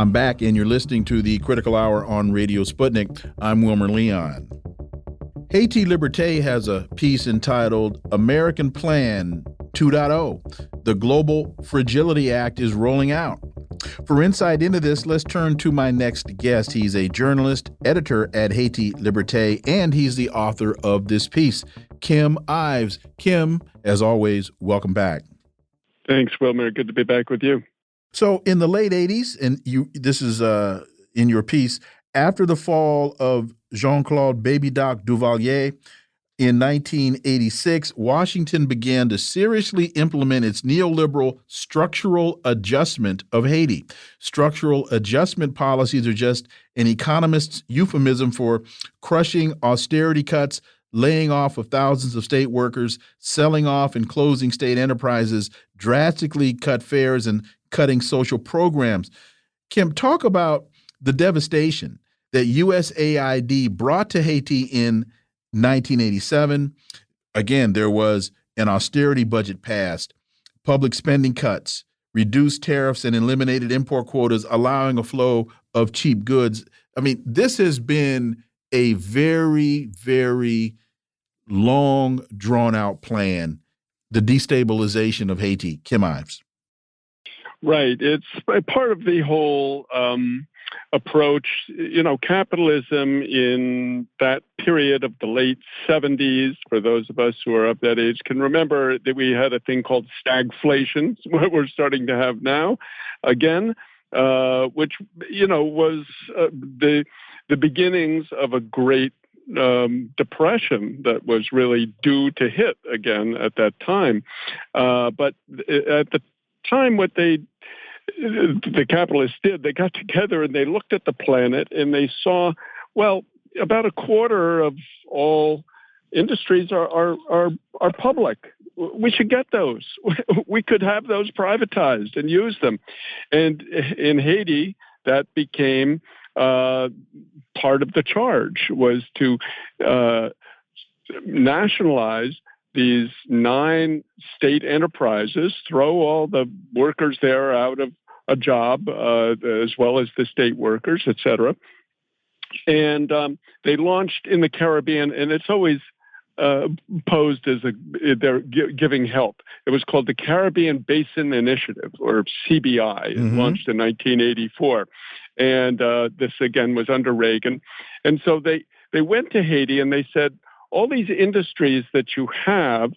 I'm back, and you're listening to the Critical Hour on Radio Sputnik. I'm Wilmer Leon. Haiti Liberté has a piece entitled American Plan 2.0. The Global Fragility Act is rolling out. For insight into this, let's turn to my next guest. He's a journalist, editor at Haiti Liberté, and he's the author of this piece, Kim Ives. Kim, as always, welcome back. Thanks, Wilmer. Good to be back with you. So in the late 80s, and this is in your piece, after the fall of Jean-Claude Baby Doc Duvalier in 1986, Washington began to seriously implement its neoliberal structural adjustment of Haiti. Structural adjustment policies are just an economist's euphemism for crushing austerity cuts, laying off of thousands of state workers, selling off and closing state enterprises, drastically cut fares, and cutting social programs. Kim, talk about the devastation that USAID brought to Haiti in 1987. Again, there was an austerity budget passed, public spending cuts, reduced tariffs, and eliminated import quotas, allowing a flow of cheap goods. I mean, this has been a very, very long, drawn-out plan, the destabilization of Haiti. Kim Ives. Right. It's a part of the whole approach. You know, capitalism in that period of the late 70s, for those of us who are of that age, can remember that we had a thing called stagflation, what we're starting to have now again, which, you know, was the beginnings of a great depression that was really due to hit again at that time. But at the time, what the capitalists did, they got together and they looked at the planet and they saw, well, about a quarter of all industries are public. We should get those. We could have those privatized and use them. And in Haiti, that became part of the charge, was to nationalize these 9 state enterprises, throw all the workers there out of a job, as well as the state workers, et cetera. And they launched in the Caribbean, and it's always posed as they're giving help. It was called the Caribbean Basin Initiative, or CBI. It launched in 1984. And this, again, was under Reagan. And so they went to Haiti and they said, all these industries that you have,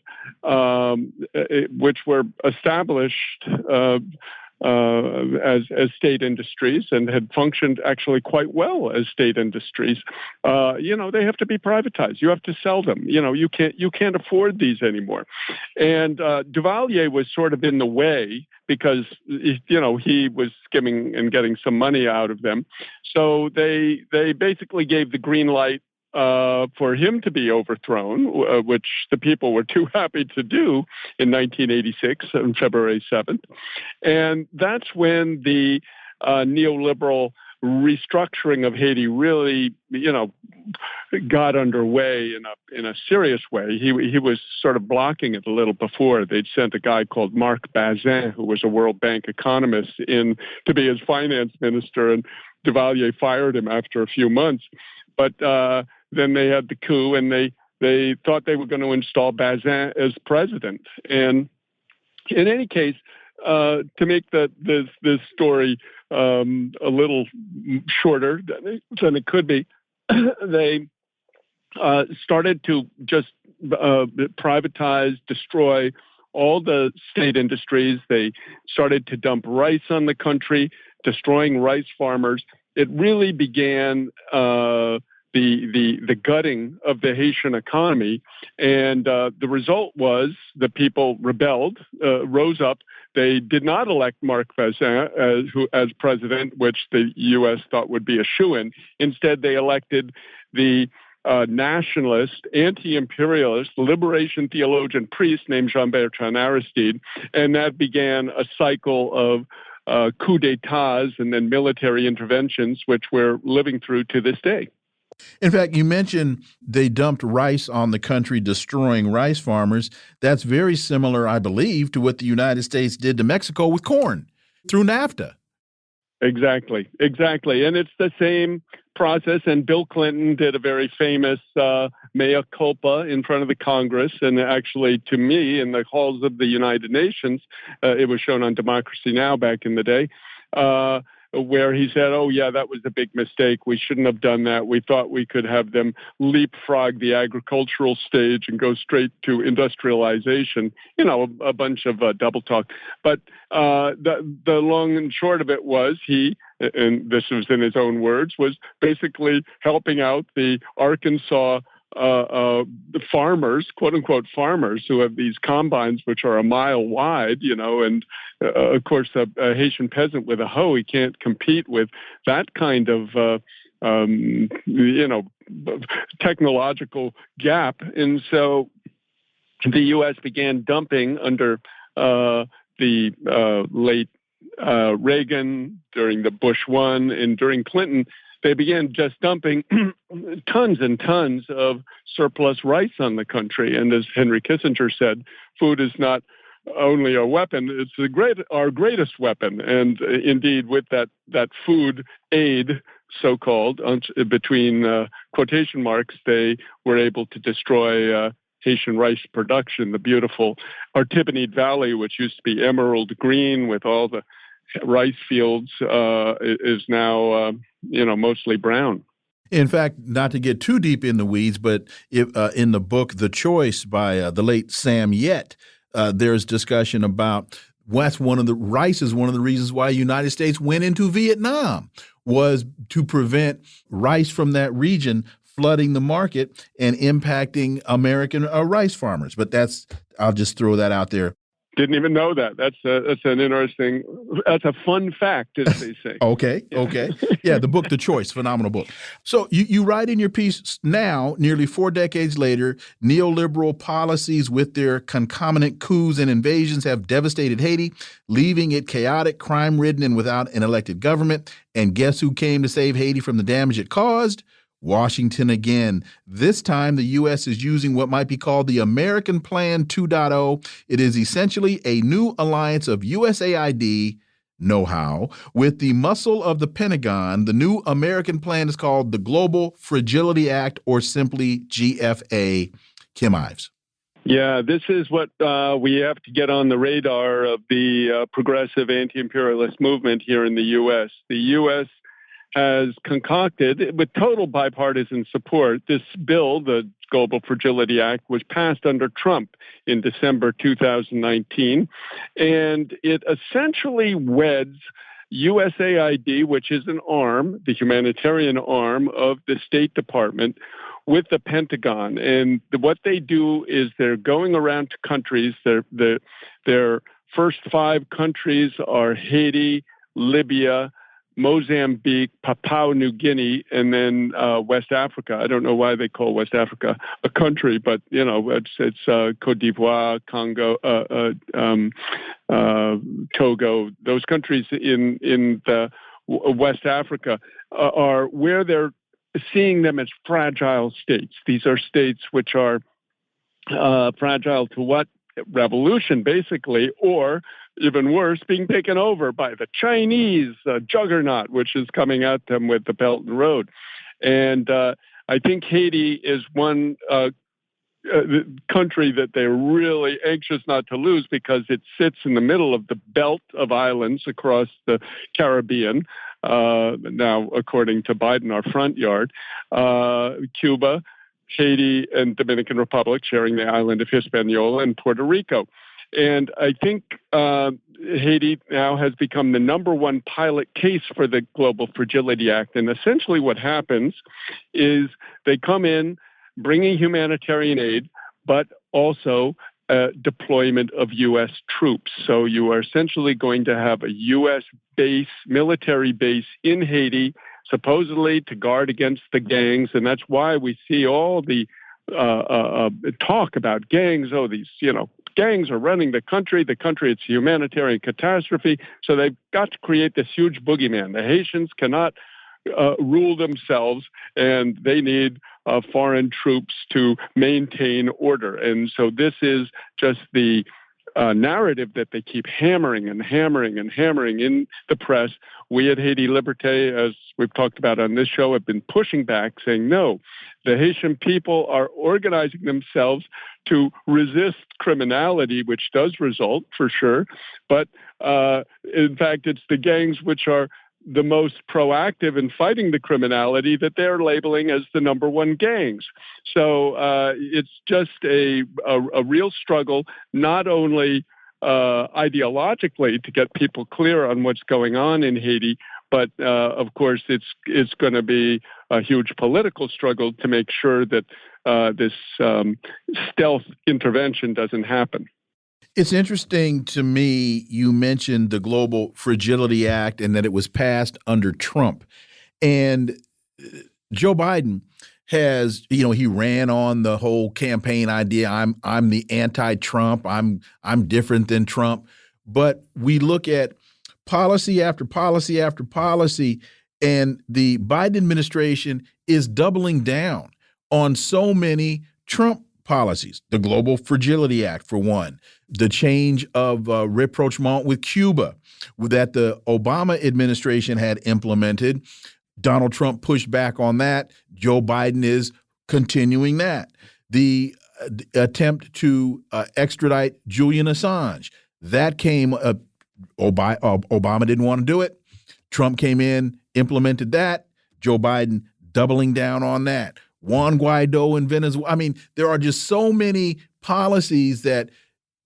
which were established as state industries and had functioned actually quite well as state industries, you know, they have to be privatized. You have to sell them. You know, you can't afford these anymore. And Duvalier was sort of in the way because, you know, he was skimming and getting some money out of them. So they basically gave the green light for him to be overthrown, which the people were too happy to do in 1986 on February 7th. And that's when the neoliberal restructuring of Haiti really, you know, got underway in a serious way. He was sort of blocking it a little before. They'd sent a guy called Marc Bazin, who was a World Bank economist, in to be his finance minister, and Duvalier fired him after a few months. But then they had the coup, and they thought they were going to install Bazin as president. And in any case, to make this story a little shorter than it could be, they started to just privatize, destroy all the state industries. They started to dump rice on the country, destroying rice farmers. It really began the gutting of the Haitian economy, and the result was the people rebelled, rose up. They did not elect Marc Bazin as president, which the U.S. thought would be a shoo-in. Instead, they elected the nationalist, anti-imperialist, liberation theologian priest named Jean-Bertrand Aristide, and that began a cycle of coups d'etats and then military interventions, which we're living through to this day. In fact, you mentioned they dumped rice on the country, destroying rice farmers. That's very similar, I believe, to what the United States did to Mexico with corn through NAFTA. Exactly, exactly. And it's the same process. And Bill Clinton did a very famous mea culpa in front of the Congress. And actually, to me, in the halls of the United Nations, it was shown on Democracy Now! Back in the day. Where he said, "Oh yeah, that was a big mistake. We shouldn't have done that. We thought we could have them leapfrog the agricultural stage and go straight to industrialization." You know, a bunch of double talk. But the long and short of it was and this was in his own words, was basically helping out the Arkansas the farmers, quote unquote farmers, who have these combines which are a mile wide, you know, and of course a Haitian peasant with a hoe, he can't compete with that kind of you know, technological gap. And so the U.S. began dumping under the late Reagan, during the Bush one, and during Clinton. They began just dumping tons and tons of surplus rice on the country. And as Henry Kissinger said, food is not only a weapon, it's our greatest weapon. And indeed, with that food aid, so-called, between quotation marks, they were able to destroy Haitian rice production. The beautiful Artibonite Valley, which used to be emerald green with all the rice fields, is now, you know, mostly brown. In fact, not to get too deep in the weeds, but in the book "The Choice" by the late Sam Yet, there's discussion about rice is one of the reasons why the United States went into Vietnam, was to prevent rice from that region flooding the market and impacting American rice farmers. But I'll just throw that out there. Didn't even know that. That's an interesting, that's a fun fact, as they say. Okay. Yeah, the book, "The Choice," phenomenal book. So you write in your piece now, nearly 4 decades later, neoliberal policies with their concomitant coups and invasions have devastated Haiti, leaving it chaotic, crime-ridden, and without an elected government. And guess who came to save Haiti from the damage it caused? Washington again. This time, the U.S. is using what might be called the American Plan 2.0. It is essentially a new alliance of USAID know-how with the muscle of the Pentagon. The new American plan is called the Global Fragility Act, or simply GFA. Kim Ives. Yeah, this is what we have to get on the radar of the progressive anti-imperialist movement here in the U.S. The U.S. has concocted, with total bipartisan support, this bill, the Global Fragility Act, was passed under Trump in December 2019. And it essentially weds USAID, which is an arm, the humanitarian arm of the State Department, with the Pentagon. And what they do is they're going around to countries. Their first 5 countries are Haiti, Libya, Mozambique, Papua New Guinea, and then West Africa. I don't know why they call West Africa a country, but you know, it's Cote d'Ivoire, Congo, Togo. Those countries in the West Africa are where they're seeing them as fragile states. These are states which are fragile to what? Revolution, basically, or even worse, being taken over by the Chinese juggernaut, which is coming at them with the Belt and Road. And I think Haiti is one country that they're really anxious not to lose, because it sits in the middle of the belt of islands across the Caribbean. Now, according to Biden, our front yard, Cuba, Haiti, and Dominican Republic sharing the island of Hispaniola, and Puerto Rico. And I think Haiti now has become the #1 pilot case for the Global Fragility Act. And essentially what happens is they come in bringing humanitarian aid, but also deployment of U.S. troops. So you are essentially going to have a U.S. military base in Haiti, supposedly to guard against the gangs. And that's why we see all the talk about gangs. Oh, these, gangs are running the country. It's a humanitarian catastrophe. So they've got to create this huge boogeyman. The Haitians cannot rule themselves, and they need foreign troops to maintain order. And so this is just the narrative that they keep hammering and hammering and hammering in the press. We at Haiti Liberté, as we've talked about on this show, have been pushing back, saying, no, the Haitian people are organizing themselves to resist criminality, which does result, for sure. But in fact, it's the gangs which are the most proactive in fighting the criminality that they're labeling as the number one gangs. So it's just a real struggle, not only ideologically to get people clear on what's going on in Haiti, but of course it's going to be a huge political struggle to make sure that this stealth intervention doesn't happen. It's interesting to me, you mentioned the Global Fragility Act and that it was passed under Trump. And Joe Biden has, he ran on the whole campaign idea. I'm the anti-Trump. I'm different than Trump. But we look at policy after policy after policy, and the Biden administration is doubling down on so many Trump policies. The Global Fragility Act, for one, the change of rapprochement with Cuba that the Obama administration had implemented. Donald Trump pushed back on that. Joe Biden is continuing that. The attempt to extradite Julian Assange, that came, Obama didn't want to do it. Trump came in, implemented that. Joe Biden doubling down on that. Juan Guaido in Venezuela. I mean, there are just so many policies that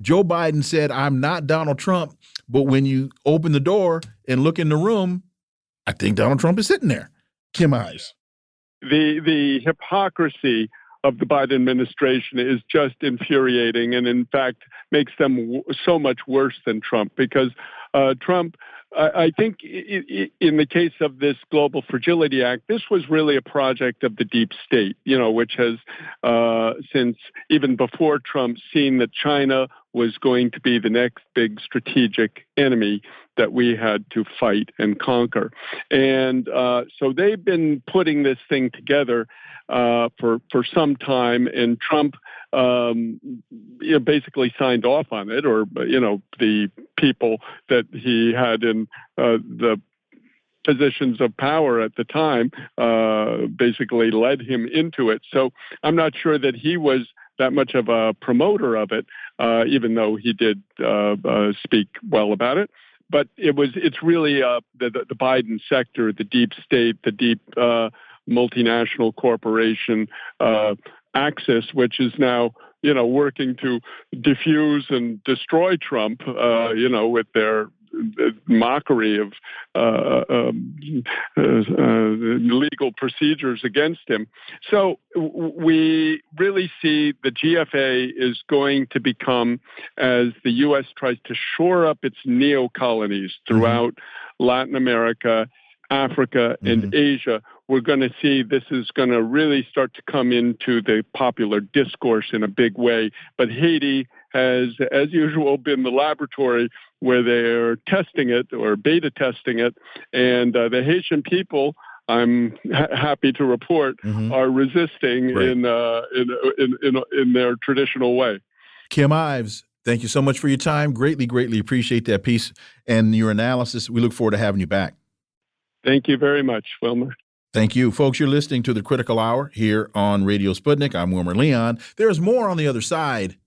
Joe Biden said, I'm not Donald Trump. But when you open the door and look in the room, I think Donald Trump is sitting there. Kim Ives. The hypocrisy of the Biden administration is just infuriating, and in fact makes them so much worse than Trump, because Trump, I think in the case of this Global Fragility Act, this was really a project of the deep state, which has, since even before Trump, seen that China was going to be the next big strategic enemy that we had to fight and conquer. And so they've been putting this thing together for some time, and Trump basically signed off on it, or the people that he had in the positions of power at the time basically led him into it. So I'm not sure that he was that much of a promoter of it, even though he did speak well about it. But it's really the Biden sector, the deep state, the deep multinational corporation axis, which is now working to diffuse and destroy Trump, with their mockery of legal procedures against him. So we really see the GFA is going to become, as the U.S. tries to shore up its neo-colonies throughout Latin America, Africa, and Asia, we're going to see this is going to really start to come into the popular discourse in a big way. But Haiti has, as usual, been the laboratory where they're testing it, or beta testing it. And the Haitian people, I'm happy to report, are resisting in their traditional way. Kim Ives, thank you so much for your time. Greatly appreciate that piece and your analysis. We look forward to having you back. Thank you very much, Wilmer. Thank you. Folks, you're listening to The Critical Hour here on Radio Sputnik. I'm Wilmer Leon. There's more on the other side.